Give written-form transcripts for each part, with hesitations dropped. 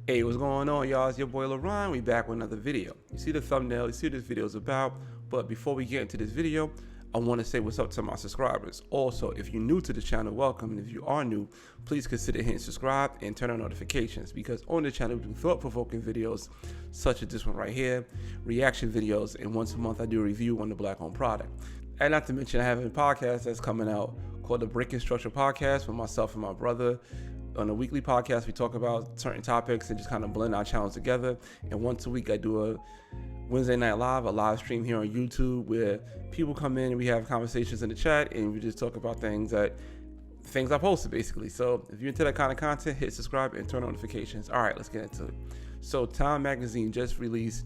Hey, what's going on, y'all? It's your boy LaRon. We back with another video. You see the thumbnail, you see what this video is about. But before we get into this video, I want to say what's up to my subscribers. Also, if you're new to the channel, welcome. And if you are new, please consider hitting subscribe and turn on notifications, because on the channel we do thought-provoking videos such as this one right here, reaction videos, and once a month I do a review on the Black-owned product. And not to mention, I have a podcast that's coming out called the Breaking Structure Podcast with myself and my brother. On a weekly podcast, we talk about certain topics and just kind of blend our channels together. And once a week, I do a Wednesday night live, a live stream here on YouTube where people come in and we have conversations in the chat and we just talk about things I posted basically. So if you're into that kind of content, hit subscribe and turn on notifications. All right, let's get into it. So Time Magazine just released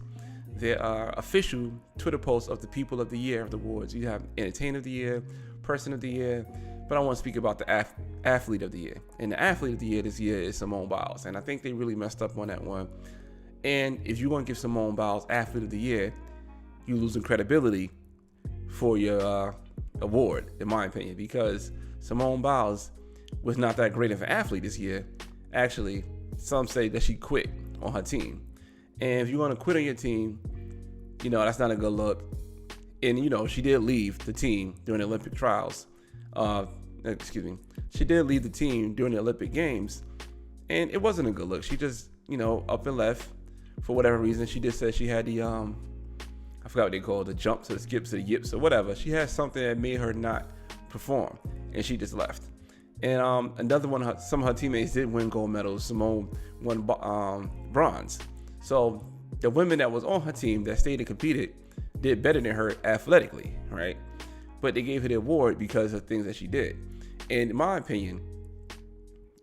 their official Twitter post of the People of the Year of the awards. You have Entertainer of the Year, Person of the Year, but I want to speak about the Athlete of the Year. And the Athlete of the Year this year is Simone Biles. And I think they really messed up on that one. And if you're going to give Simone Biles Athlete of the Year, you're losing credibility for your award, in my opinion, because Simone Biles was not that great of an athlete this year. Actually, some say that she quit on her team. And if you're going to quit on your team, that's not a good look. And, she did leave the team during the Olympic trials. She did leave the team during the Olympic Games, and it wasn't a good look. She just, up and left for whatever reason. She just said she had the, I forgot what they call it, the jumps or the skips or the yips or whatever. She had something that made her not perform, and she just left. And another one, some of her teammates did win gold medals. Simone won bronze. So the women that was on her team that stayed and competed did better than her athletically, right? But they gave her the award because of things that she did. And in my opinion,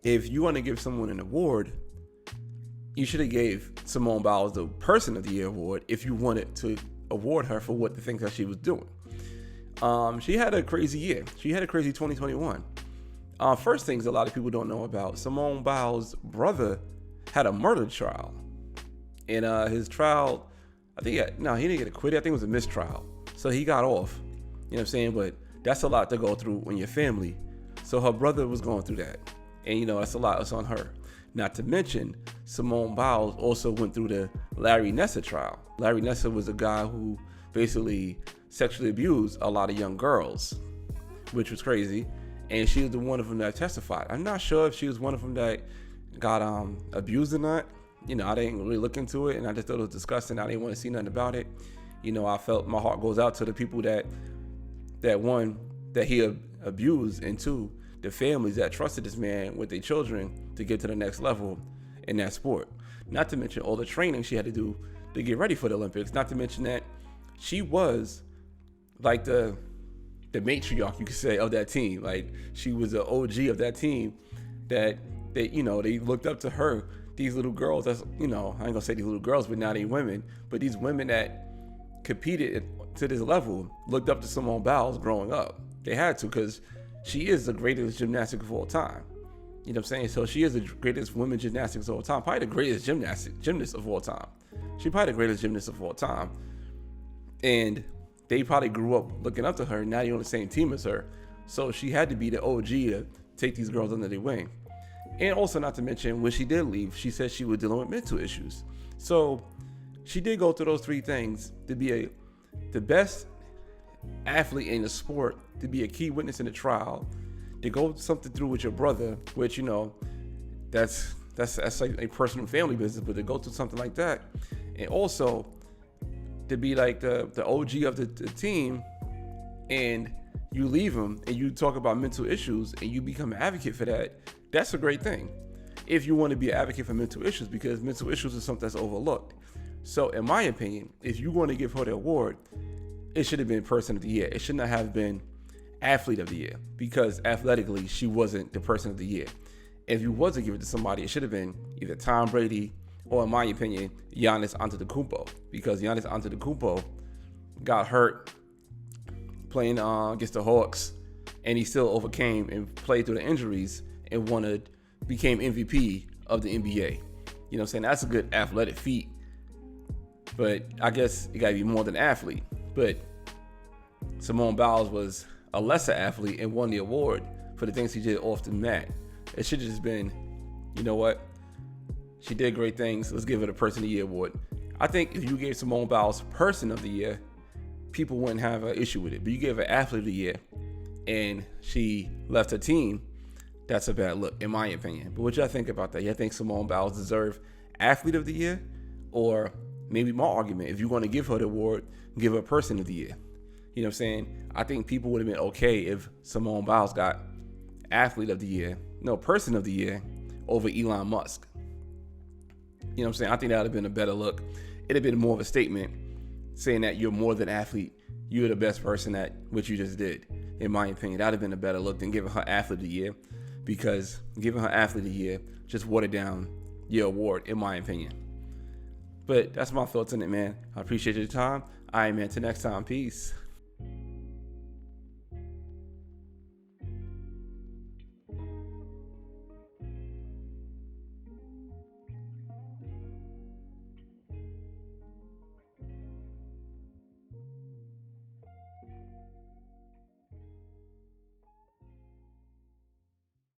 if you want to give someone an award, you should have gave Simone Biles the Person of the Year award if you wanted to award her for what the things that she was doing. She had a crazy year. She had a crazy 2021. First things a lot of people don't know about, Simone Biles' brother had a murder trial. And his trial, he didn't get acquitted. I think it was a mistrial. So he got off. You know what I'm saying? But that's a lot to go through when your family. So her brother was going through that. And, that's a lot that's on her. Not to mention, Simone Biles also went through the Larry Nassar trial. Larry Nassar was a guy who basically sexually abused a lot of young girls, which was crazy. And she was the one of them that testified. I'm not sure if she was one of them that got abused or not. I didn't really look into it, and I just thought it was disgusting. I didn't want to see nothing about it. I felt my heart goes out to the people that one, that he abused, and two, the families that trusted this man with their children to get to the next level in that sport. Not to mention all the training she had to do to get ready for the Olympics. Not to mention that she was like the matriarch, you could say, of that team. Like, she was the OG of that team that they looked up to her. These little girls, I ain't gonna say these little girls, but now they women, but these women that competed to this level looked up to Simone Biles growing up. They had to, because she is the greatest gymnastic of all time. You know what I'm saying? So she is the greatest women gymnastics of all time, probably the greatest gymnast of all time. She's probably the greatest gymnast of all time. And they probably grew up looking up to her. Now you're on the same team as her. So she had to be the OG to take these girls under their wing. And also, not to mention, when she did leave, she said she was dealing with mental issues. So she did go through those three things to be the best athlete in the sport, to be a key witness in the trial, to go something through with your brother, which that's like a personal family business, but to go through something like that, and also to be like the OG of the team, and you leave them and you talk about mental issues and you become an advocate for that. That's a great thing if you want to be an advocate for mental issues, because mental issues is something that's overlooked. So in my opinion, if you want to give her the award, it should have been Person of the Year. It should not have been Athlete of the Year, because athletically she wasn't the Person of the Year. If you was to give it to somebody, it should have been either Tom Brady or, in my opinion, Giannis Antetokounmpo, because Giannis Antetokounmpo got hurt playing against the Hawks, and he still overcame and played through the injuries and became MVP of the NBA. You know what I'm saying? That's a good athletic feat. But I guess you gotta be more than an athlete. But Simone Biles was a lesser athlete and won the award for the things he did off the mat. It should have just been, you know what? She did great things. Let's give her the Person of the Year award. I think if you gave Simone Biles Person of the Year, people wouldn't have an issue with it. But you gave her Athlete of the Year, and she left her team. That's a bad look, in my opinion. But what y'all think about that? Y'all think Simone Biles deserve Athlete of the Year? Or maybe my argument, if you're going to give her the award, give her Person of the Year. You know what I'm saying? I think people would have been okay if Simone Biles got Athlete of the Year, no, Person of the Year over Elon Musk. You know what I'm saying? I think that would have been a better look. It'd have been more of a statement saying that you're more than athlete. You're the best person at what you just did. In my opinion, that would have been a better look than giving her Athlete of the Year, because giving her Athlete of the Year just watered down your award, in my opinion. But that's my thoughts on it, man. I appreciate your time. All right, man. Till next time. Peace.